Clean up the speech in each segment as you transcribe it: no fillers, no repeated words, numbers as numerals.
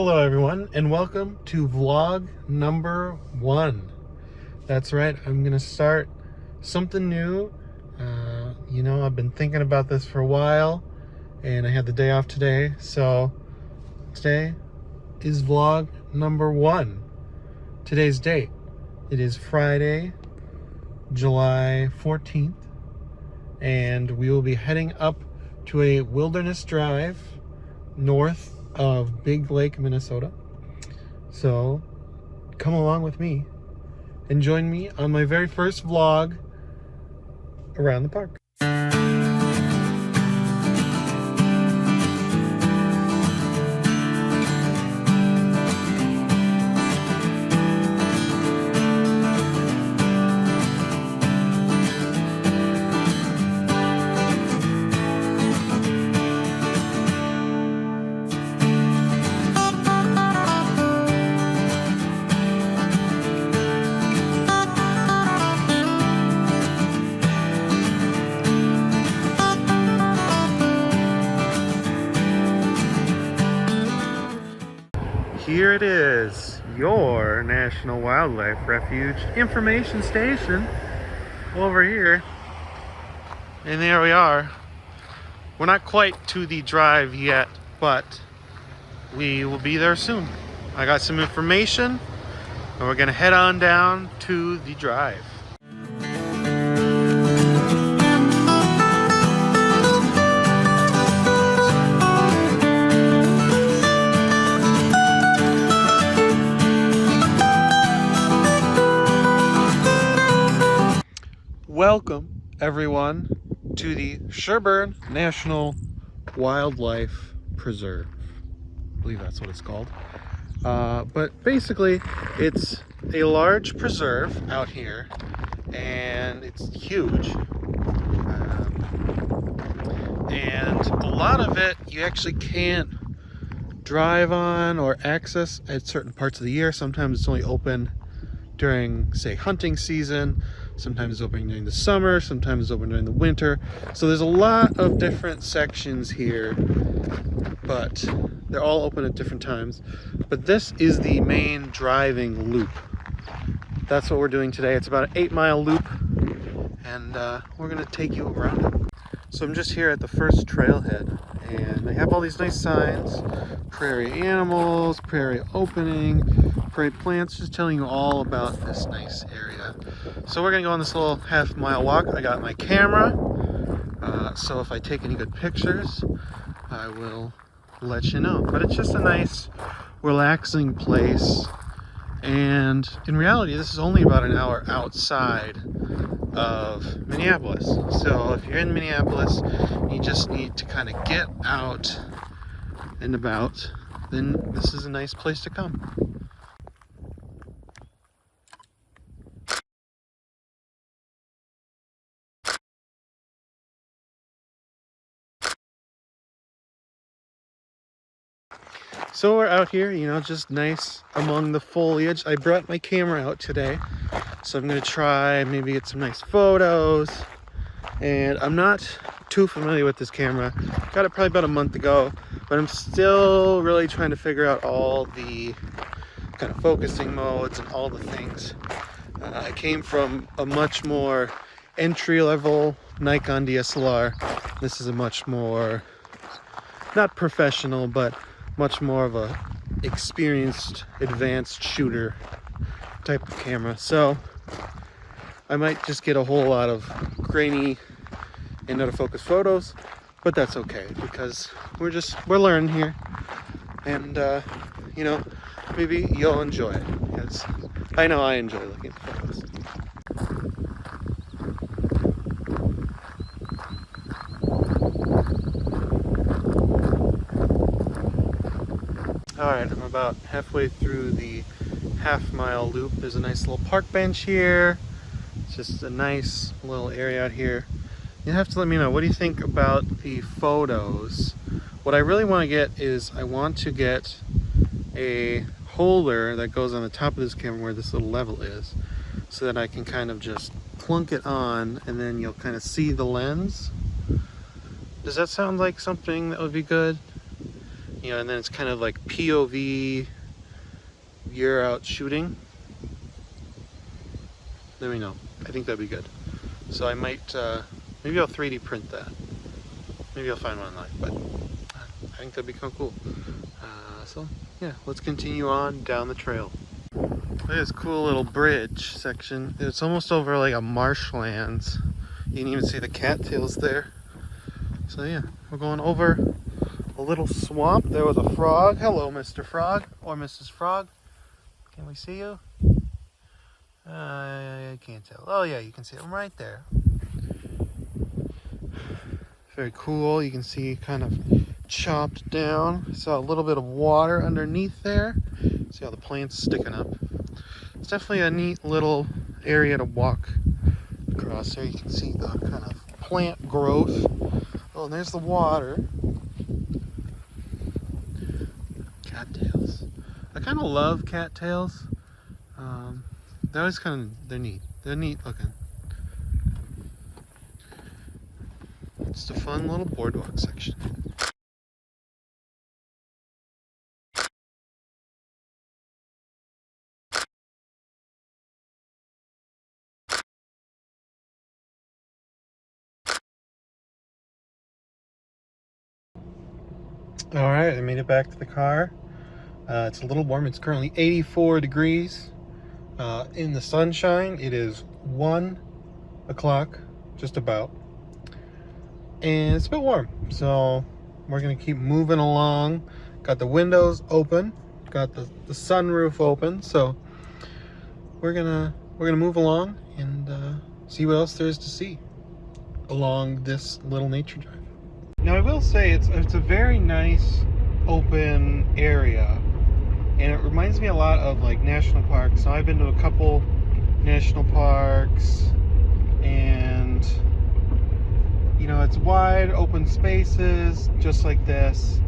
Hello everyone and welcome to vlog number 1. That's right, I'm gonna start something new. I've been thinking about this for a while and I had the day off today, so today is vlog number 1. Today's date, it is Friday, July 14th, and we will be heading up to a wilderness drive north of Big Lake, Minnesota. So come along with me and join me on my very first vlog around the park. Here it is, your National Wildlife Refuge information station over here. And there we are. We're not quite to the drive yet, but we will be there soon. I got some information and we're gonna head on down to the drive. Welcome, everyone, to the Sherburne National Wildlife Preserve. I believe that's what it's called. But basically, it's a large preserve out here, and it's huge. And a lot of it you actually can't drive on or access at certain parts of the year. Sometimes it's only open during, say, hunting season. Sometimes it's open during the summer, sometimes it's open during the winter. So there's a lot of different sections here, but they're all open at different times. But this is the main driving loop. That's what we're doing today. It's about an 8-mile loop, and we're gonna take you around it. So I'm just here at the first trailhead, and they have all these nice signs: prairie animals, prairie opening, prairie plants, just telling you all about this nice area. So we're gonna go on this little half-mile walk. I got my camera, so if I take any good pictures, I will let you know. But it's just a nice, relaxing place. And in reality, this is only about an hour outside of Minneapolis. So if you're in Minneapolis, you just need to kind of get out and about, then this is a nice place to come. So we're out here, just nice among the foliage. I brought my camera out today, so I'm gonna try maybe get some nice photos. And I'm not too familiar with this camera. Got it probably about a month ago, but I'm still really trying to figure out all the kind of focusing modes and all the things. I came from a much more entry-level Nikon DSLR. This is a much more, not professional, but much more of a experienced, advanced shooter type of camera. So I might just get a whole lot of grainy and out of focus photos, but that's okay because we're learning here, and maybe you'll enjoy it because I know I enjoy looking at photos. Alright, I'm about halfway through the half-mile loop. There's a nice little park bench here. It's just a nice little area out here. You have to let me know, what do you think about the photos? What I really want to get is, I want to get a holder that goes on the top of this camera where this little level is, so that I can kind of just plunk it on and then you'll kind of see the lens. Does that sound like something that would be good? you know, and then it's kind of like POV, you're out shooting. Let me know. I think that'd be good. So I might, maybe I'll 3D print that. Maybe I'll find one online, but I think that'd be kind of cool. So yeah, let's continue on down the trail. Look at this cool little bridge section. It's almost over like a marshlands. You can even see the cattails there. So yeah, we're going over a little swamp. There was a frog. Hello, Mr. Frog or Mrs. Frog. Can we see you? I can't tell. Oh yeah, you can see them right there. Very cool. You can see kind of chopped down. Saw a little bit of water underneath there. See how the plant's sticking up. It's definitely a neat little area to walk across there. You can see the kind of plant growth. Oh, and there's the water. Cattails. I kind of love cattails. They're always they're neat. They're neat looking. It's a fun little boardwalk section. All right, I made it back to the car. It's a little warm. It's currently 84 degrees. In the sunshine, it is 1 o'clock, just about. And it's a bit warm, so we're gonna keep moving along. Got the windows open, got the sunroof open, so we're gonna move along and see what else there is to see along this little nature drive. Now I will say it's a very nice open area, and it reminds me a lot of like national parks. So I've been to a couple national parks, and you know, it's wide open spaces just like this.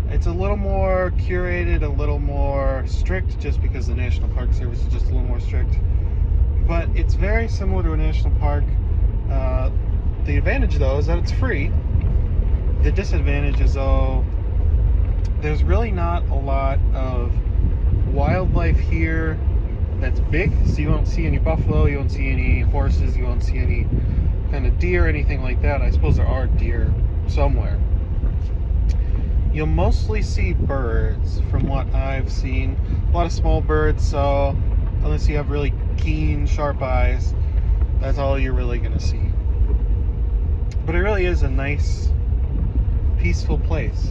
It's a little more curated, a little more strict, just because the National Park Service is just a little more strict. But it's very similar to a national park. The advantage though is that it's free. The disadvantage is though there's really not a lot of wildlife here that's big, so you won't see any buffalo, you won't see any horses, you won't see any kind of deer, anything like that. I suppose there are deer somewhere. You'll mostly see birds from what I've seen. A lot of small birds, so unless you have really keen, sharp eyes, that's all you're really gonna see. But it really is a nice, peaceful place.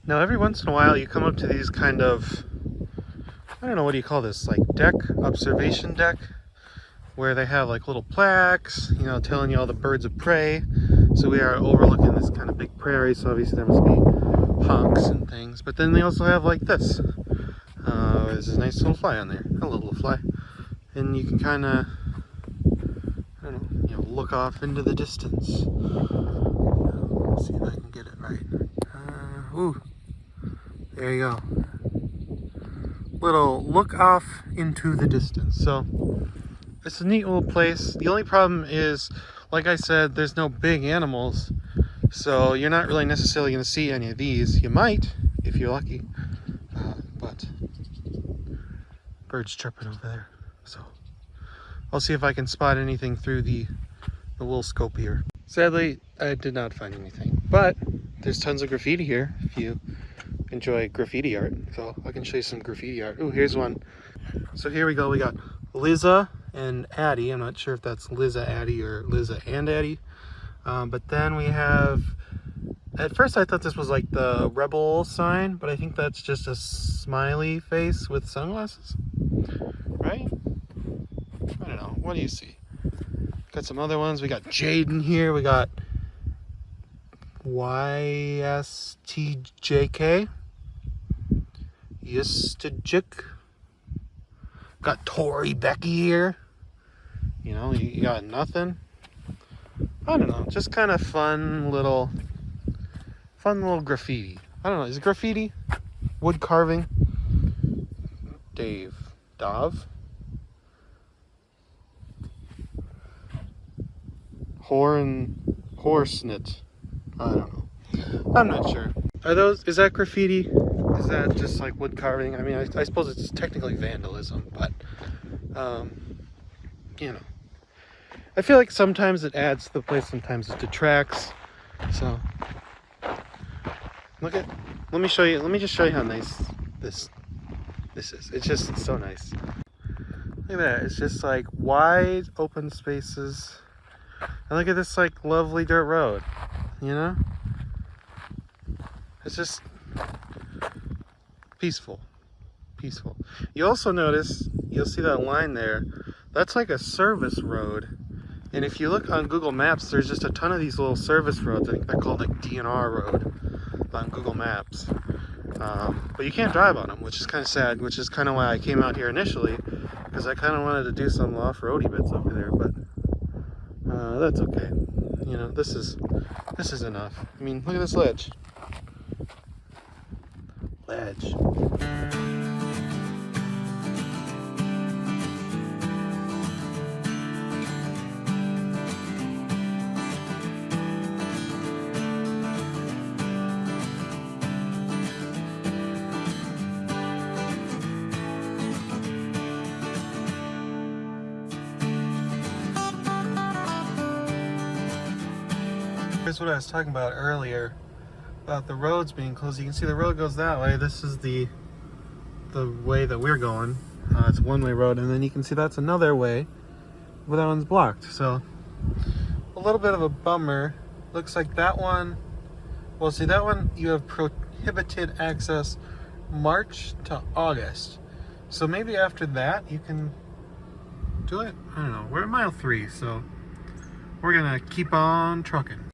Now every once in a while you come up to these kind of, I don't know, what do you call this, like deck, observation deck, where they have like little plaques, you know, telling you all the birds of prey. So we are overlooking this kind of big prairie, so obviously there must be hawks and things. But then they also have like this. There's a nice little fly on there, a little fly. And you can kind of, I don't know, you know, look off into the distance. Let's see if I can get it right. Ooh, there you go. Little look off into the distance. So it's a neat little place. The only problem is, like I said, there's no big animals, so you're not really necessarily going to see any of these. You might, if you're lucky, but birds chirping over there. So I'll see if I can spot anything through the little scope here. Sadly, I did not find anything, but there's tons of graffiti here if you enjoy graffiti art. So I can show you some graffiti art. Oh, here's one. So here we go. We got Liza and Addie. I'm not sure if that's Liza Addie or Liza and Addie. But then we have, at first I thought this was like the rebel sign, but I think that's just a smiley face with sunglasses, right? I don't know. What do you see? Got some other ones. We got Jaden here. We got YSTJK. Yestajik. Got Tori Becky here. You know, you got nothing. I don't know, just kind of fun little graffiti. I don't know, is it graffiti? Wood carving? Dave. Horsenet. I don't know. I'm not sure. is that graffiti? Is that just like wood carving? I mean, I suppose it's technically vandalism, but, you know. I feel like sometimes it adds to the place, sometimes it detracts. So, let me show you, let me just show you how nice this is. It's just so nice. Look at that, it's just like wide open spaces. And look at this like lovely dirt road, you know? It's just peaceful. You also notice, you'll see that line there, that's like a service road. And if you look on Google Maps, there's just a ton of these little service roads. I think they're called like DNR road on Google Maps. But you can't drive on them, which is kind of sad, which is kind of why I came out here initially, because I kind of wanted to do some off-roady bits over there, but that's okay. You know, this is enough. I mean, look at this ledge. Here's what I was talking about earlier about the roads being closed. You can see the road goes that way. This is the way that we're going. It's a one-way road, and then you can see that's another way, but that one's blocked. So a little bit of a bummer. Looks like that one. Well, see that one you have prohibited access March to August. So maybe after that you can do it. I don't know. We're at mile 3, so we're gonna keep on trucking.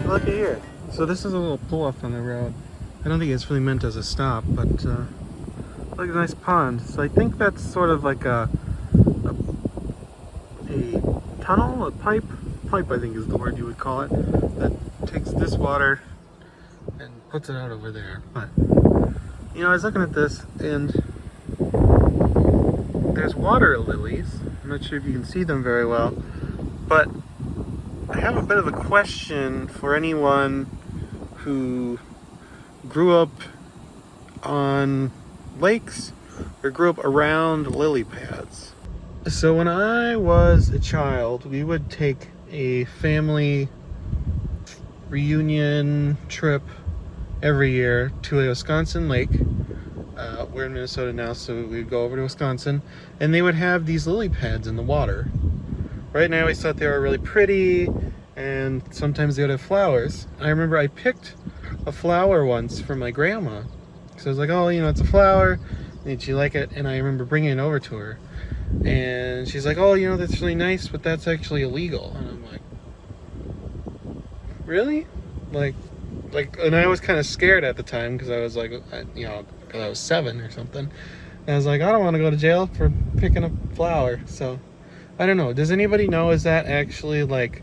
Look at here. So this is a little pull-off on the road. I don't think it's really meant as a stop, but look at a nice pond. So I think that's sort of like a tunnel, a pipe. Pipe, I think is the word you would call it. That takes this water and puts it out over there. But you know, I was looking at this, and there's water lilies. I'm not sure if you can see them very well, but I have a bit of a question for anyone who grew up on lakes or grew up around lily pads. So when I was a child, we would take a family reunion trip every year to a Wisconsin lake. We're in Minnesota now, so we'd go over to Wisconsin, and they would have these lily pads in the water. Right now, I always thought they were really pretty, and sometimes they would have flowers. I remember I picked a flower once for my grandma. So I was like, oh, you know, it's a flower. Did she like it? And I remember bringing it over to her. And she's like, oh, you know, that's really nice, but that's actually illegal. And I'm like, really? Like, and I was kind of scared at the time because I was like, you know, because I was 7 or something. And I was like, I don't want to go to jail for picking a flower. So I don't know. Does anybody know, is that actually like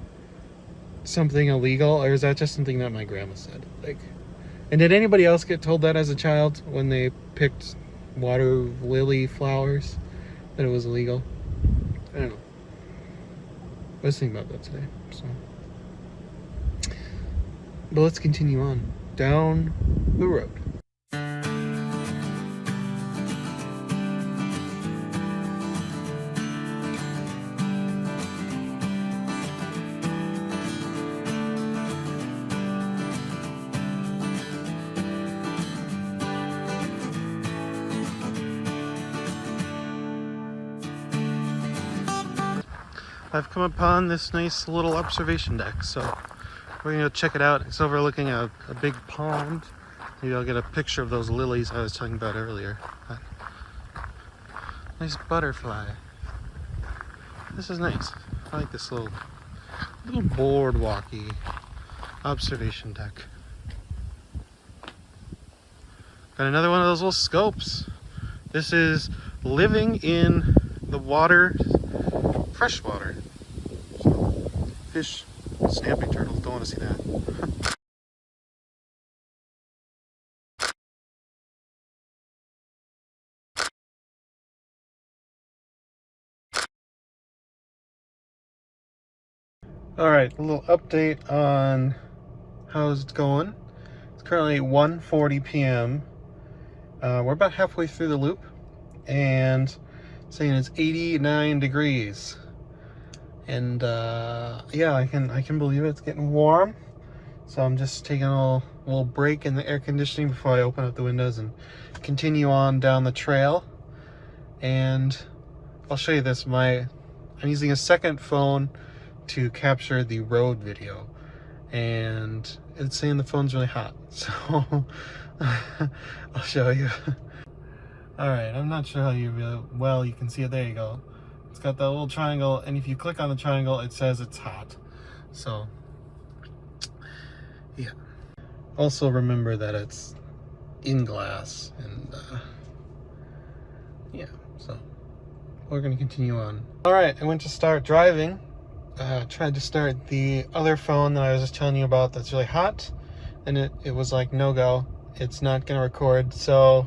something illegal, or is that just something that my grandma said? Like, and did anybody else get told that as a child when they picked water lily flowers, that it was illegal? I don't know. I was thinking about that today. So, but let's continue on down the road. I've come upon this nice little observation deck, so we're gonna go check it out. It's overlooking a big pond. Maybe I'll get a picture of those lilies I was talking about earlier. But nice butterfly. This is nice. I like this little boardwalky observation deck. Got another one of those little scopes This is living in the water, fresh water. So, fish, snapping turtles, don't want to see that. Alright, a little update on how's it going. It's currently 1:40 p.m. We're about halfway through the loop, and saying it's 89 degrees. And yeah, I can believe it. It's getting warm. So I'm just taking a little break in the air conditioning before I open up the windows and continue on down the trail. And I'll show you this. I'm using a second phone to capture the road video, and it's saying the phone's really hot, so I'll show you. Alright, I'm not sure how well you can see it. There you go. It's got that little triangle, and if you click on the triangle, it says it's hot. So yeah, also remember that it's in glass, and yeah, so we're gonna continue on. Alright, I went to start driving. Tried to start the other phone that I was just telling you about that's really hot, and it was like no go. It's not gonna record. So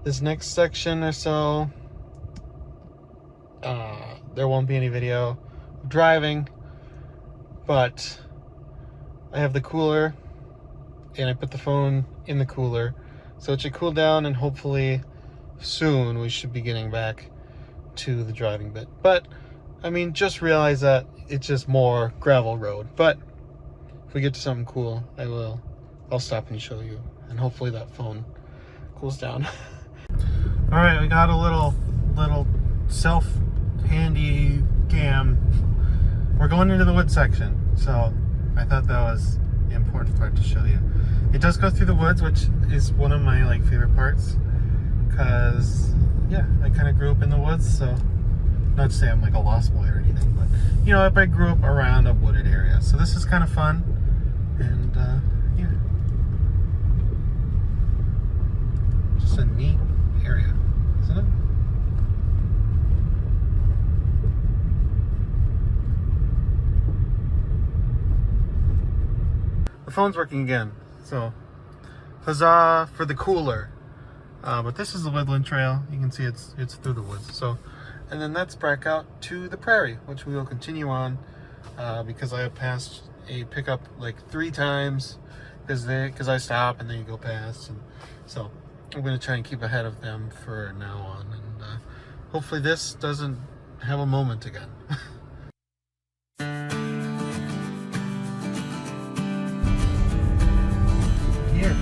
this next section or so, there won't be any video of driving, but I have the cooler and I put the phone in the cooler, so it should cool down, and hopefully soon we should be getting back to the driving bit. But I mean, just realize that it's just more gravel road. But if we get to something cool, I'll stop and show you, and hopefully that phone cools down. All right, we got a little self handy cam. We're going into the woods section, so I thought that was the important part to show you. It does go through the woods, which is one of my favorite parts, because yeah, I kind of grew up in the woods. So not to say I'm like a lost boy or anything, but you know, I grew up around a wooded area, so this is kind of fun. And yeah, just a neat area, isn't it? The phone's working again, so huzzah for the cooler. But this is the Woodland Trail. You can see it's through the woods. So, and then that's back out to the Prairie, which we will continue on, because I have passed a pickup like 3 times, because I stop and then you go past, and so I'm going to try and keep ahead of them for now on, and hopefully this doesn't have a moment again. Here.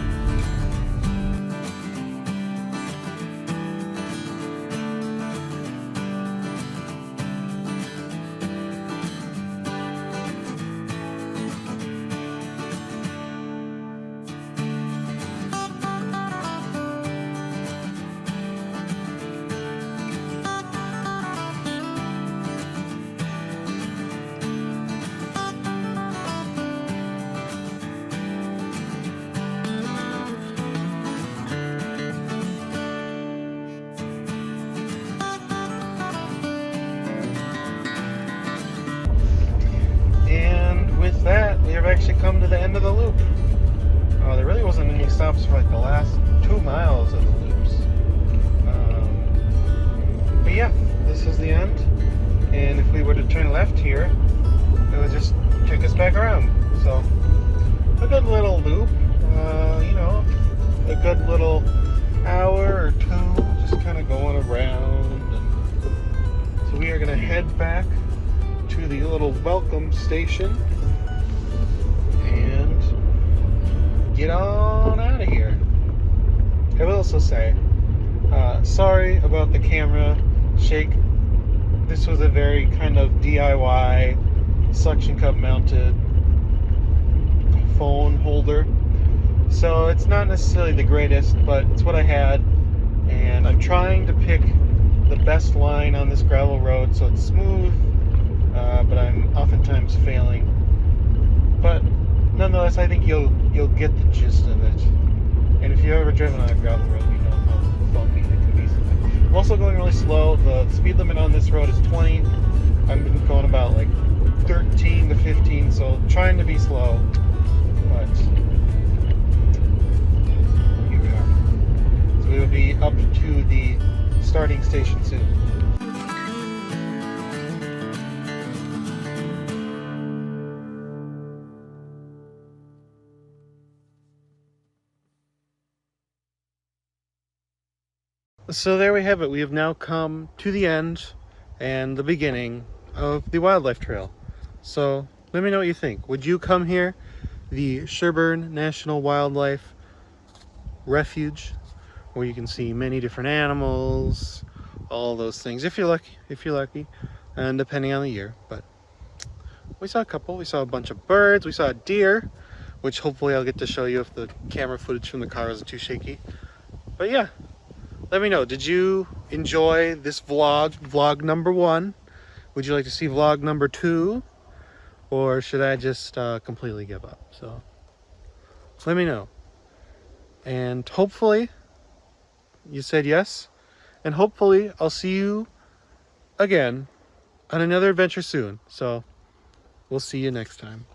With that, we have actually come to the end of the loop. There really wasn't any stops for like the last 2 miles of the loops. But yeah, this is the end. And if we were to turn left here, it would just take us back around. So, a good little loop, you know, a good little hour or 2, just kind of going around. And so we are going to head back to the little welcome station and get on out of here. I will also say, sorry about the camera shake. This was a very kind of DIY suction cup mounted phone holder, so it's not necessarily the greatest, but it's what I had, and I'm trying to pick the best line on this gravel road so it's smooth, but I'm oftentimes failing. But nonetheless, I think you'll get the gist of it. And if you've ever driven on a gravel road, you know how bumpy it can be sometimes. also going really slow. The speed limit on this road is 20. I've been going about like 13 to 15, so trying to be slow, but here we are. So we will be up to the starting station soon. So there we have it. We have now come to the end and the beginning of the wildlife trail. So let me know what you think. Would you come here, the Sherburne National Wildlife Refuge, where you can see many different animals, all those things, if you're lucky, and depending on the year. But we saw a couple. We saw a bunch of birds. We saw a deer, which hopefully I'll get to show you if the camera footage from the car isn't too shaky. But yeah. Let me know, did you enjoy this vlog number 1? Would you like to see vlog number 2? Or should I just completely give up? So let me know. And hopefully you said yes. And hopefully I'll see you again on another adventure soon. So we'll see you next time.